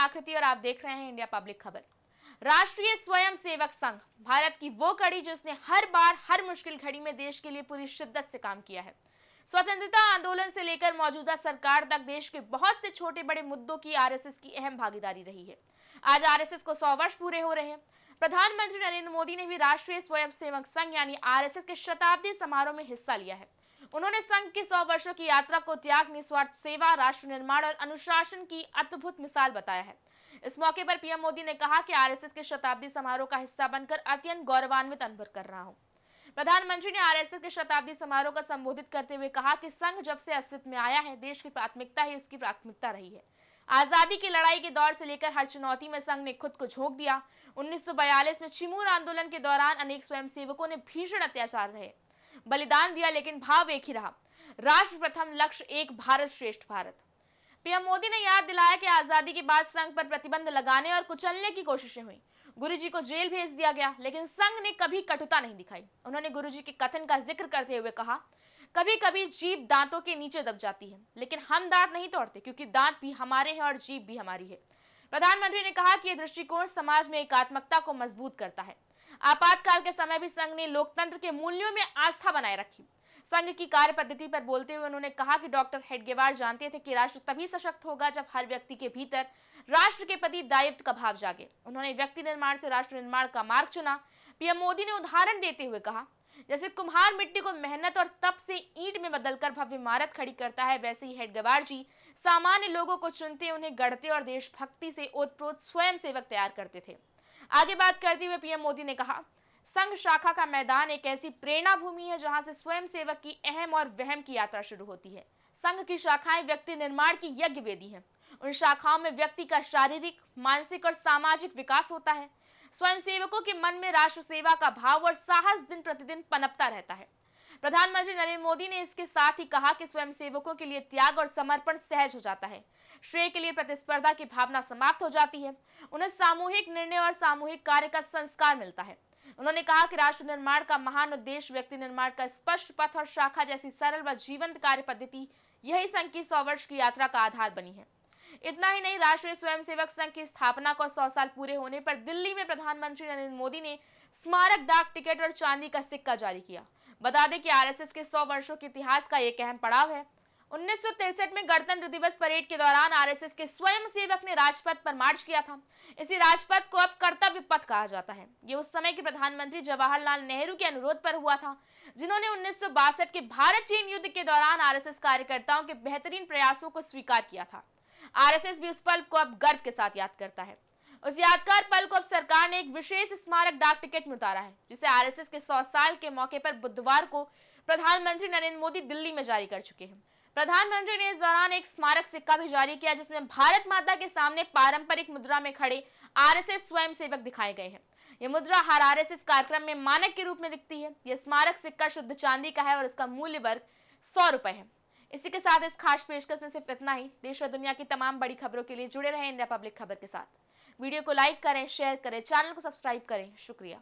आकृति और आप देख रहे हैं इंडिया पब्लिक खबर। राष्ट्रीय स्वयं सेवक संघ भारत की वो कड़ी जिसने हर बार हर मुश्किल घड़ी में देश के लिए पूरी शिद्दत से काम किया है। स्वतंत्रता आंदोलन से लेकर मौजूदा सरकार तक देश के बहुत से छोटे बड़े मुद्दों की आरएसएस की अहम भागीदारी रही है। आज आरएसएस को 100 वर्ष पूरे हो रहे हैं। प्रधानमंत्री नरेंद्र मोदी ने भी राष्ट्रीय स्वयं सेवक संघ यानी आरएसएस के शताब्दी समारोह में हिस्सा लिया है। उन्होंने संघ की 100 वर्षों की यात्रा को त्याग, निस्वार्थ सेवा, राष्ट्र निर्माण और अनुशासन की अद्भुत मिसाल बताया है। इस मौके पर पीएम मोदी ने कहा कि आरएसएस के शताब्दी समारोह का हिस्सा बनकर अत्यंत गौरवान्वित अनुभव कर रहा हूं। प्रधानमंत्री ने आरएसएस के शताब्दी समारोह को संबोधित करते हुए कहा कि संघ जब से अस्तित्व में आया है, देश की प्राथमिकता ही उसकी प्राथमिकता रही है। आजादी की लड़ाई के दौर से लेकर हर चुनौती में संघ ने खुद को झोंक दिया। 1942 में चिमूर आंदोलन के दौरान अनेक स्वयंसेवकों ने भीषण अत्याचार रहे बलिदान दिया, लेकिन भाव एक ही रहा, राष्ट्र प्रथम, लक्ष्य एक, भारत श्रेष्ठ भारत। पीएम मोदी ने याद दिलाया कि आजादी के बाद संघ पर प्रतिबंध लगाने और कुचलने की कोशिशें हुई। गुरुजी को जेल भेज दिया गया, लेकिन संघ ने कभी कटुता नहीं दिखाई। उन्होंने गुरुजी के कथन का जिक्र करते हुए कहा, कभी कभी जीभ दांतों के नीचे दब जाती है, लेकिन हम दांत नहीं तोड़ते, क्योंकि दांत भी हमारे हैं और जीभ भी हमारी है। प्रधानमंत्री ने कहा कि यह दृष्टिकोण समाज में एकात्मकता को मजबूत करता है। आपातकाल के समय भी संघ ने लोकतंत्र के मूल्यों में आस्था बनाए रखी। संघ की कार्य पद्धति पर बोलते हुए उन्होंने कहा कि डॉक्टर हेडगेवार जानते थे कि राष्ट्र तभी सशक्त होगा जब हर व्यक्ति के भीतर राष्ट्र के प्रति दायित्व का भाव जागे। उन्होंने व्यक्ति निर्माण से राष्ट्र निर्माण का मार्ग चुना। पीएम मोदी ने उदाहरण देते हुए कहा, जैसे कुम्हार मिट्टी को मेहनत और तप से ईंट में बदलकर भव्य इमारत खड़ी करता है, वैसे ही हेडगेवार जी सामान्य लोगों को चुनते, उन्हें गढ़ते और देशभक्ति से ओतप्रोत स्वयं सेवक तैयार करते थे। आगे बात करते हुए पीएम मोदी ने कहा, संघ शाखा का मैदान एक ऐसी प्रेरणा भूमि है जहां से स्वयं सेवक की अहम और वहम की यात्रा शुरू होती है। संघ की शाखाएं व्यक्ति निर्माण की यज्ञ वेदी हैं। उन शाखाओं में व्यक्ति का शारीरिक, मानसिक और सामाजिक विकास होता है। स्वयं सेवकों के मन में राष्ट्र सेवा का भाव और साहस दिन प्रतिदिन पनपता रहता है। प्रधानमंत्री नरेंद्र मोदी ने इसके साथ ही कहा कि स्वयं सेवकों के लिए त्याग और समर्पण सहज हो जाता है। श्रेय के लिए प्रतिस्पर्धा की भावना समाप्त हो जाती है। उन्हें सामूहिक निर्णय और सामूहिक कार्य का संस्कार मिलता है। उन्होंने कहा कि राष्ट्र निर्माण का महान उद्देश्य व्यक्ति निर्माण का स्पष्ट पथ और शाखा जैसी सरल व जीवंत कार्य पद्धति यही संघ की 100 वर्ष की यात्रा का आधार बनी है। इतना ही नहीं, राष्ट्रीय स्वयंसेवक संघ की स्थापना को 100 साल पूरे होने पर दिल्ली में प्रधानमंत्री नरेंद्र मोदी ने स्मारक डाक टिकट और चांदी का सिक्का जारी किया। बता दें कि आरएसएस के 100 वर्षों के इतिहास का एक अहम पड़ाव है। 1963 में गणतंत्र दिवस परेड के दौरान आरएसएस के स्वयं सेवक ने राजपथ पर मार्च किया था। इसी राजपथ को अब कर्तव्य पथ कहा जाता है। ये उस समय के प्रधानमंत्री जवाहरलाल नेहरू के अनुरोध पर हुआ था, जिन्होंने 1962 के भारत चीन युद्ध के दौरान आरएसएस कार्यकर्ताओं के बेहतरीन प्रयासों को स्वीकार किया था। आरएसएस भी उस पल को अब गर्व के साथ याद करता है। उस यादगार पल को अब सरकार ने एक विशेष स्मारक डाक टिकट में उतारा है, जिसे आरएसएस के 100 साल के मौके पर बुधवार को प्रधानमंत्री नरेंद्र मोदी दिल्ली में जारी कर चुके हैं। प्रधानमंत्री ने इस दौरान एक स्मारक सिक्का भी जारी किया, जिसमें भारत माता के सामने पारंपरिक मुद्रा में खड़े आरएसएस स्वयं सेवक दिखाए गए हैं। यह मुद्रा हर आरएसएस कार्यक्रम में मानक के रूप में दिखती है। यह स्मारक सिक्का शुद्ध चांदी का है और इसका मूल्य वर्ग 100 रुपए है। इसी के साथ इस खास पेशकश में सिर्फ इतना ही। देश और दुनिया की तमाम बड़ी खबरों के लिए जुड़े रहें इंडिया पब्लिक खबर के साथ। वीडियो को लाइक करें, शेयर करें, चैनल को सब्सक्राइब करें। शुक्रिया।